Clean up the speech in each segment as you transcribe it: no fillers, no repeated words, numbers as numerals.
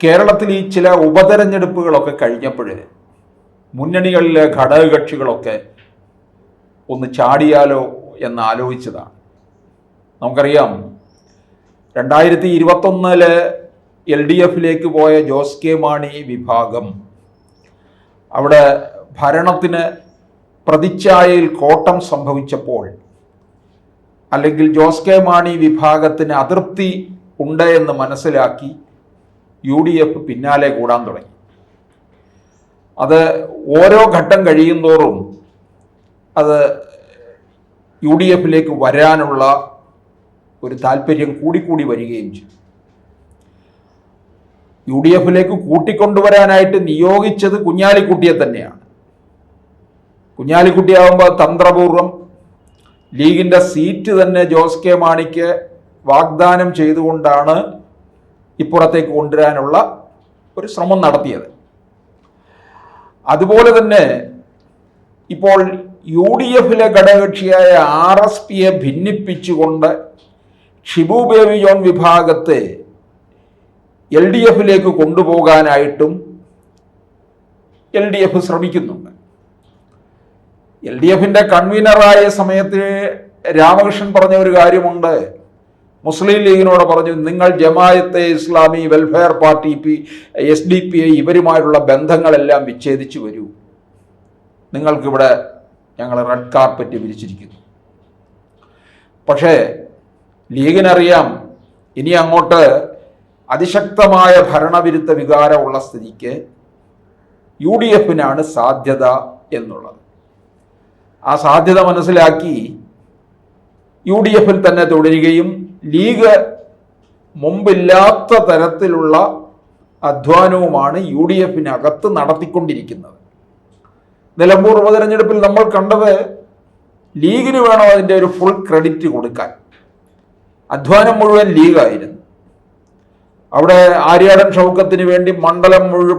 കേരളത്തിൽ ഈ ചില ഉപതെരഞ്ഞെടുപ്പുകളൊക്കെ കഴിഞ്ഞപ്പോൾ മുന്നണികളിലെ ഘടകകക്ഷികളൊക്കെ ഒന്ന് ചാടിയാലോ എന്ന് ആലോചിച്ചതാണ്. നമുക്കറിയാം 2021 LDFിലേക്ക് പോയ ജോസ് കെ മാണി വിഭാഗം അവിടെ ഭരണത്തിന് പ്രതിച്ഛായയിൽ കോട്ടം സംഭവിച്ചപ്പോൾ, അല്ലെങ്കിൽ ജോസ് കെ മാണി വിഭാഗത്തിന് അതൃപ്തി ഉണ്ട് എന്ന് മനസ്സിലാക്കി UDF പിന്നാലെ കൂടാൻ തുടങ്ങി. അത് ഓരോ ഘട്ടം കഴിയുന്തോറും അത് UDFിലേക്ക് വരാനുള്ള ഒരു താല്പര്യം കൂടിക്കൂടി വരികയും ചെയ്തു. UDFിലേക്ക് കൂട്ടിക്കൊണ്ടുവരാനായിട്ട് നിയോഗിച്ചത് കുഞ്ഞാലിക്കുട്ടിയെ തന്നെയാണ്. കുഞ്ഞാലിക്കുട്ടിയാവുമ്പോൾ തന്ത്രപൂർവം ലീഗിൻ്റെ സീറ്റ് തന്നെ ജോസ് കെ മാണിക്ക് വാഗ്ദാനം ചെയ്തുകൊണ്ടാണ് ഇപ്പുറത്തേക്ക് കൊണ്ടുവരാനുള്ള ഒരു ശ്രമം നടത്തിയത്. അതുപോലെ തന്നെ ഇപ്പോൾ UDFിലെ ഘടകകക്ഷിയായ RSPയെ ഭിന്നിപ്പിച്ചുകൊണ്ട് ഷിബു ബേബി ജോൺ വിഭാഗത്തെ LDFിലേക്ക് കൊണ്ടുപോകാനായിട്ടും LDF ശ്രമിക്കുന്നുണ്ട്. LDFിൻ്റെ കൺവീനറായ സമയത്ത് രാമകൃഷ്ണൻ പറഞ്ഞ ഒരു കാര്യമുണ്ട്. മുസ്ലിം ലീഗിനോട് പറഞ്ഞു, നിങ്ങൾ Jamaat-e Islami, welfare party, SDPI ഇവരുമായിട്ടുള്ള ബന്ധങ്ങളെല്ലാം വിച്ഛേദിച്ചു വരൂ, നിങ്ങൾക്കിവിടെ ഞങ്ങൾ റെഡ് കാർപ്പറ്റ് വിരിച്ചിരിക്കുന്നു. പക്ഷേ ലീഗിനറിയാം ഇനി അങ്ങോട്ട് അതിശക്തമായ ഭരണവിരുദ്ധ വികാരമുള്ള സ്ഥിതിക്ക് UDFിനാണ് സാധ്യത എന്നുള്ളത്. ആ സാധ്യത മനസ്സിലാക്കി UDFിൽ തന്നെ തുടരുകയും ലീഗ് മുമ്പില്ലാത്ത തരത്തിലുള്ള അധ്വാനവുമാണ് UDFിനകത്ത് നടത്തിക്കൊണ്ടിരിക്കുന്നത്. നിലമ്പൂർ ഉപതെരഞ്ഞെടുപ്പിൽ നമ്മൾ കണ്ടത് ലീഗിന് വേണം അതിൻ്റെ ഒരു ഫുൾ ക്രെഡിറ്റ് കൊടുക്കാൻ. അധ്വാനം മുഴുവൻ ലീഗായിരുന്നു. അവിടെ ആര്യാടൻ ഷൗക്കത്തിന് വേണ്ടി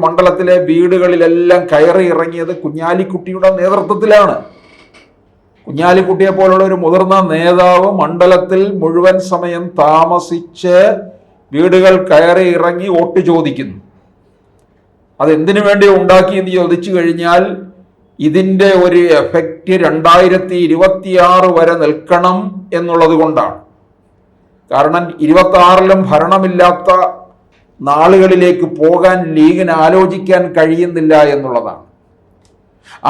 മണ്ഡലത്തിലെ വീടുകളിലെല്ലാം കയറി ഇറങ്ങിയത് കുഞ്ഞാലിക്കുട്ടിയുടെ നേതൃത്വത്തിലാണ്. കുഞ്ഞാലിക്കുട്ടിയെ പോലുള്ള ഒരു മുതിർന്ന നേതാവ് മണ്ഡലത്തിൽ മുഴുവൻ സമയം താമസിച്ച് വീടുകൾ കയറി ഇറങ്ങി വോട്ട് ചോദിക്കുന്നു. അതെന്തിനു വേണ്ടി ഉണ്ടാക്കിയെന്ന് ചോദിച്ചു കഴിഞ്ഞാൽ ഇതിൻ്റെ ഒരു എഫക്റ്റ് 2026 വരെ നിൽക്കണം എന്നുള്ളത് കൊണ്ടാണ്. കാരണം 26ലും ഭരണമില്ലാത്ത നാളുകളിലേക്ക് പോകാൻ ലീഗിന് ആലോചിക്കാൻ കഴിയുന്നില്ല എന്നുള്ളതാണ്.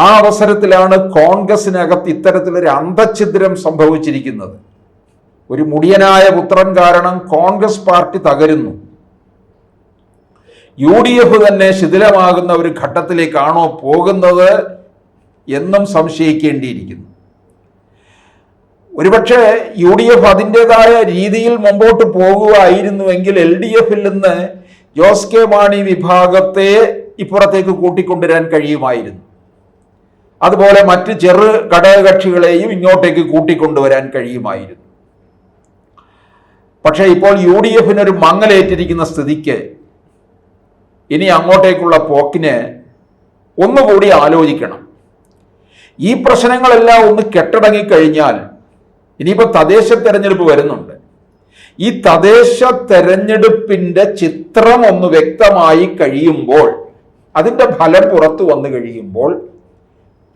ആ അവസരത്തിലാണ് കോൺഗ്രസിനകത്ത് ഇത്തരത്തിലൊരു അന്തഛിദ്രം സംഭവിച്ചിരിക്കുന്നത്. ഒരു മുടിയനായ പുത്രൻ കാരണം കോൺഗ്രസ് പാർട്ടി തകരുന്നു. UDF തന്നെ ശിഥിലമാകുന്ന ഒരു ഘട്ടത്തിലേക്കാണോ പോകുന്നത് എന്നും സംശയിക്കേണ്ടിയിരിക്കുന്നു. ഒരുപക്ഷെ UDF അതിൻ്റെതായ രീതിയിൽ മുമ്പോട്ട് പോകുകയായിരുന്നുവെങ്കിൽ LDFിൽ നിന്ന് ജോസ് കെ മാണി വിഭാഗത്തെ ഇപ്പുറത്തേക്ക് കൂട്ടിക്കൊണ്ടുവരാൻ കഴിയുമായിരുന്നു. അതുപോലെ മറ്റ് ചെറു ഘടകകക്ഷികളെയും ഇങ്ങോട്ടേക്ക് കൂട്ടിക്കൊണ്ടുവരാൻ കഴിയുമായിരുന്നു. പക്ഷേ ഇപ്പോൾ UDFിനൊരു മങ്ങലേറ്റിരിക്കുന്ന സ്ഥിതിക്ക് ഇനി അങ്ങോട്ടേക്കുള്ള പോക്കിന് ഒന്നുകൂടി ആലോചിക്കണം. ഈ പ്രശ്നങ്ങളെല്ലാം ഒന്ന് കെട്ടടങ്ങിക്കഴിഞ്ഞാൽ ഇനിയിപ്പോൾ തദ്ദേശ തെരഞ്ഞെടുപ്പ് വരുന്നുണ്ട്. ഈ തദ്ദേശ തെരഞ്ഞെടുപ്പിൻ്റെ ചിത്രം ഒന്ന് വ്യക്തമായി കഴിയുമ്പോൾ, അതിൻ്റെ ഫലം പുറത്തു വന്നു കഴിയുമ്പോൾ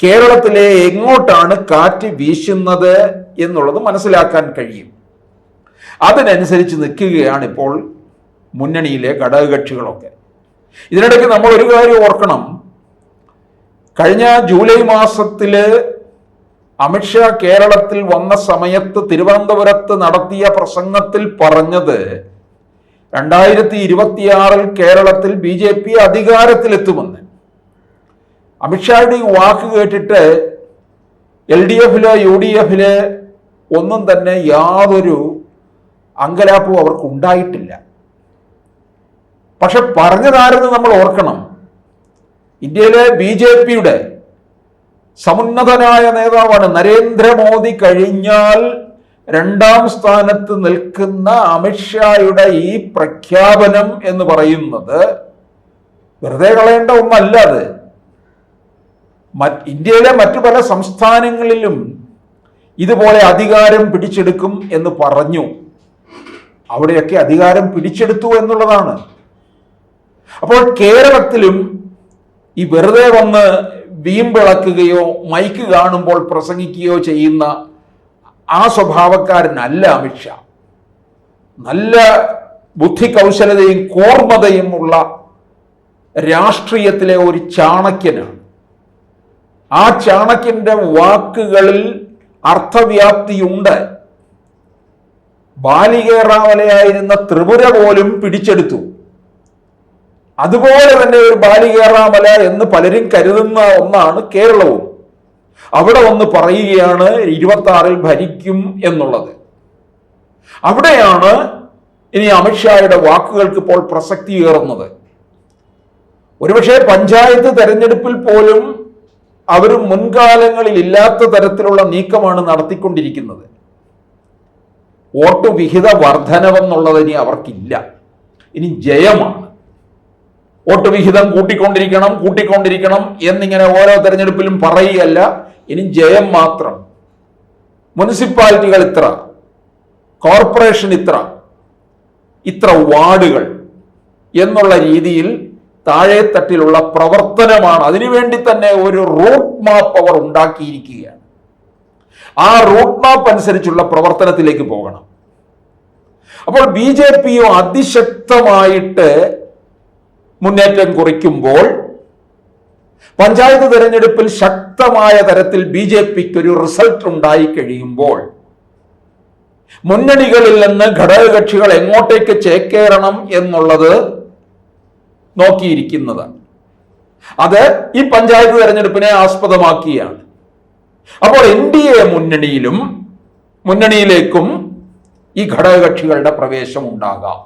കേരളത്തിലെ എങ്ങോട്ടാണ് കാറ്റ് വീശുന്നത് എന്നുള്ളത് മനസ്സിലാക്കാൻ കഴിയും. അതിനനുസരിച്ച് നിൽക്കുകയാണ് ഇപ്പോൾ മുന്നണിയിലെ ഘടകകക്ഷികളൊക്കെ. ഇതിനിടയ്ക്ക് നമ്മൾ ഒരു കാര്യം ഓർക്കണം. കഴിഞ്ഞ ജൂലൈ മാസത്തിൽ അമിത്ഷാ കേരളത്തിൽ വന്ന സമയത്ത് തിരുവനന്തപുരത്ത് നടത്തിയ പ്രസംഗത്തിൽ പറഞ്ഞത് 2026 കേരളത്തിൽ BJP അധികാരത്തിലെത്തുമെന്ന്. അമിത്ഷായുടെ ഈ വാക്ക് കേട്ടിട്ട് LDFിലെ UDFിലെ ഒന്നും തന്നെ യാതൊരു അങ്കലാപ്പും അവർക്കുണ്ടായിട്ടില്ല. പക്ഷെ പറഞ്ഞതാരെന്ന് നമ്മൾ ഓർക്കണം. ഇന്ത്യയിലെ BJPയുടെ സമുന്നതനായ നേതാവാണ്. നരേന്ദ്രമോദി കഴിഞ്ഞാൽ 2ാം സ്ഥാനത്ത് നിൽക്കുന്ന അമിത്ഷായുടെ ഈ പ്രഖ്യാപനം എന്ന് പറയുന്നത് വെറുതെ കളയേണ്ട ഒന്നല്ല. അത് ഇന്ത്യയിലെ മറ്റു പല സംസ്ഥാനങ്ങളിലും ഇതുപോലെ അധികാരം പിടിച്ചെടുക്കും എന്ന് പറഞ്ഞു. അവിടെയൊക്കെ അധികാരം പിടിച്ചെടുത്തു എന്നുള്ളതാണ്. അപ്പോൾ കേരളത്തിലും ഈ വെറുതെ വന്ന് വീമ്പിളക്കുകയോ മൈക്ക് കാണുമ്പോൾ പ്രസംഗിക്കുകയോ ചെയ്യുന്ന ആ സ്വഭാവക്കാരനല്ല അമിത്ഷാ. നല്ല ബുദ്ധികൗശലതയും കൂർമ്മതയും ഉള്ള രാഷ്ട്രീയത്തിലെ ഒരു ചാണക്യനാണ്. ആ ചാണക്യന്റെ വാക്കുകളിൽ അർത്ഥവ്യാപ്തിയുണ്ട്. ബാലികേറാമലയായിരുന്ന ത്രിപുര പോലും പിടിച്ചെടുത്തു. അതുപോലെ തന്നെ ഒരു ബാലികേറാമല എന്ന് പലരും കരുതുന്ന ഒന്നാണ് കേരളവും. അവിടെ വന്ന് പറയുകയാണ് 26-ൽ ഭരിക്കും എന്നുള്ളത്. അവിടെയാണ് ഇനി അമിത്ഷായുടെ വാക്കുകൾക്ക് ഇപ്പോൾ പ്രസക്തിയേറുന്നത്. ഒരുപക്ഷെ പഞ്ചായത്ത് തെരഞ്ഞെടുപ്പിൽ പോലും അവർ മുൻകാലങ്ങളിൽ ഇല്ലാത്ത തരത്തിലുള്ള നീക്കമാണ് നടത്തിക്കൊണ്ടിരിക്കുന്നത്. വോട്ട് വിഹിത വർധനവെന്നുള്ളത് ഇനി അവർക്കില്ല, ഇനി ജയമാണ്. വോട്ട് വിഹിതം കൂട്ടിക്കൊണ്ടിരിക്കണം എന്നിങ്ങനെ ഓരോ തെരഞ്ഞെടുപ്പിലും പറയുകയല്ല, ഇനി ജയം മാത്രം. മുനിസിപ്പാലിറ്റികൾ ഇത്ര, കോർപ്പറേഷൻ ഇത്ര വാർഡുകൾ എന്നുള്ള രീതിയിൽ താഴെത്തട്ടിലുള്ള പ്രവർത്തനമാണ്. അതിനുവേണ്ടി തന്നെ ഒരു റൂട്ട് മാപ്പ് അവർ ഉണ്ടാക്കിയിരിക്കുകയാണ്. ആ റൂട്ട് മാപ്പ് അനുസരിച്ചുള്ള പ്രവർത്തനത്തിലേക്ക് പോകണം. അപ്പോൾ BJP അതിശക്തമായിട്ട് മുന്നേറ്റം കുറിക്കുമ്പോൾ, പഞ്ചായത്ത് തെരഞ്ഞെടുപ്പിൽ ശക്തമായ തരത്തിൽ BJPക്ക് ഒരു റിസൾട്ട് ഉണ്ടായി കഴിയുമ്പോൾ, മുന്നണികളിൽ നിന്ന് ഘടകകക്ഷികൾ എങ്ങോട്ടേക്ക് ചേക്കേറണം എന്നുള്ളത് നോക്കിയിരിക്കുന്നതാണ്. അത് ഈ പഞ്ചായത്ത് തെരഞ്ഞെടുപ്പിനെ ആസ്പദമാക്കിയാണ്. അപ്പോൾ NDA മുന്നണിയിലേക്കും ഈ ഘടകകക്ഷികളുടെ പ്രവേശം ഉണ്ടാകാം.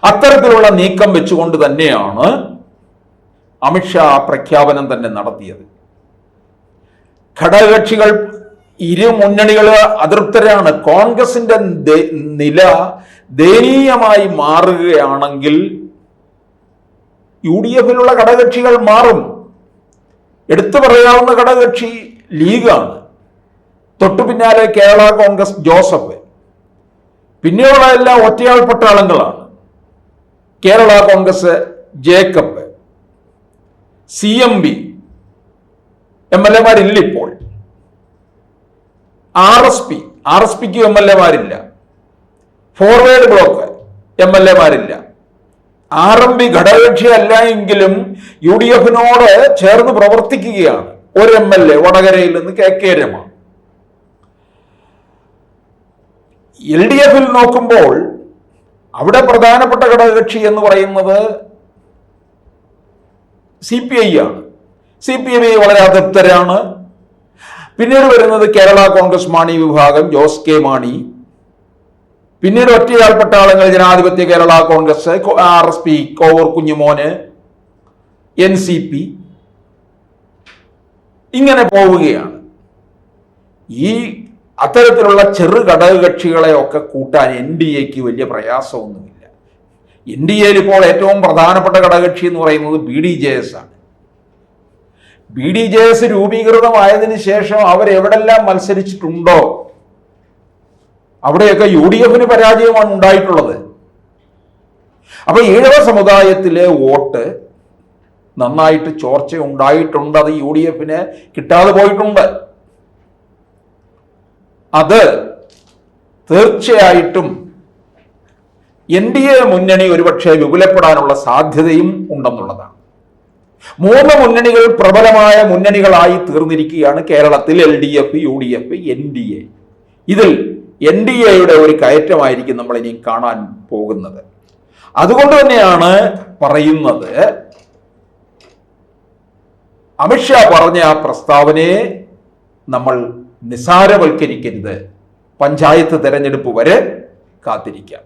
അത്തരത്തിലുള്ള നീക്കം വെച്ചുകൊണ്ട് തന്നെയാണ് അമിത്ഷാ പ്രഖ്യാപനം തന്നെ നടത്തിയത്. ഘടകകക്ഷികൾ ഇരു മുന്നണികൾ അതൃപ്തരാണ്. കോൺഗ്രസിന്റെ നില ദയനീയമായി മാറുകയാണെങ്കിൽ UDFിലുള്ള ഘടകകക്ഷികൾ മാറും. എടുത്തു പറയാവുന്ന ഘടകകക്ഷി ലീഗാണ്. തൊട്ടു പിന്നാലെ കേരള കോൺഗ്രസ് ജോസഫ്, പിന്നെയുള്ള എല്ലാ ഒറ്റയാൾ പട്ടാളങ്ങളാണ്. കേരള കോൺഗ്രസ് ജേക്കബ്, CMB MLA-മാരില്ല ഇപ്പോൾ. RSPക്ക് MLA-മാരില്ല. ഫോർവേഡ് ബ്ലോക്ക് MLA-മാരില്ല. RMB ഘടകകക്ഷി അല്ല എങ്കിലും UDFിനോട് ചേർന്ന് പ്രവർത്തിക്കുകയാണ്. ഒരു MLA വടകരയിൽ നിന്ന് KK രമ. LDFിൽ നോക്കുമ്പോൾ അവിടെ പ്രധാനപ്പെട്ട ഘടകകക്ഷി എന്ന് പറയുന്നത് CPI ആണ്. CPI വളരെ അതൃപ്തരാണ്. പിന്നീട് വരുന്നത് കേരള കോൺഗ്രസ് മാണി വിഭാഗം, ജോസ് കെ മാണി. പിന്നീട് ഒറ്റയാൾ പട്ടാളങ്ങൾ, ജനാധിപത്യ കേരള കോൺഗ്രസ്, RSP കോവൂർ കുഞ്ഞുമോന്, NCP, ഇങ്ങനെ പോവുകയാണ്. ഈ അത്തരത്തിലുള്ള ചെറു ഘടകകക്ഷികളെ ഒക്കെ കൂട്ടാൻ NDAക്ക് വലിയ പ്രയാസമൊന്നുമില്ല. NDAയിൽ ഇപ്പോൾ ഏറ്റവും പ്രധാനപ്പെട്ട ഘടകകക്ഷി എന്ന് പറയുന്നത് BDJS ആണ്. BDJS രൂപീകൃതമായതിനു ശേഷം അവരെവിടെല്ലാം മത്സരിച്ചിട്ടുണ്ടോ അവിടെയൊക്കെ UDFിന് പരാജയമാണ് ഉണ്ടായിട്ടുള്ളത്. അപ്പൊ ഈഴവ സമുദായത്തിലെ വോട്ട് നന്നായിട്ട് ചോർച്ച ഉണ്ടായിട്ടുണ്ട്. അത് UDFിന് കിട്ടാതെ പോയിട്ടുണ്ട്. അത് തീർച്ചയായിട്ടും NDA മുന്നണി ഒരുപക്ഷെ വിപുലപ്പെടാനുള്ള സാധ്യതയും ഉണ്ടെന്നുള്ളതാണ്. മൂന്ന് മുന്നണികൾ പ്രബലമായ മുന്നണികളായി തീർന്നിരിക്കുകയാണ് കേരളത്തിൽ. LDF, UDF, NDA. ഇതിൽ NDAയുടെ ഒരു കയറ്റമായിരിക്കും നമ്മൾ ഇനി കാണാൻ പോകുന്നത്. അതുകൊണ്ട് തന്നെയാണ് പറയുന്നത്, അമിത്ഷാ പറഞ്ഞ ആ പ്രസ്താവനയെ നമ്മൾ നിസാരവൽക്കരിക്കരുത്. പഞ്ചായത്ത് തെരഞ്ഞെടുപ്പ് വരെ കാത്തിരിക്കാം.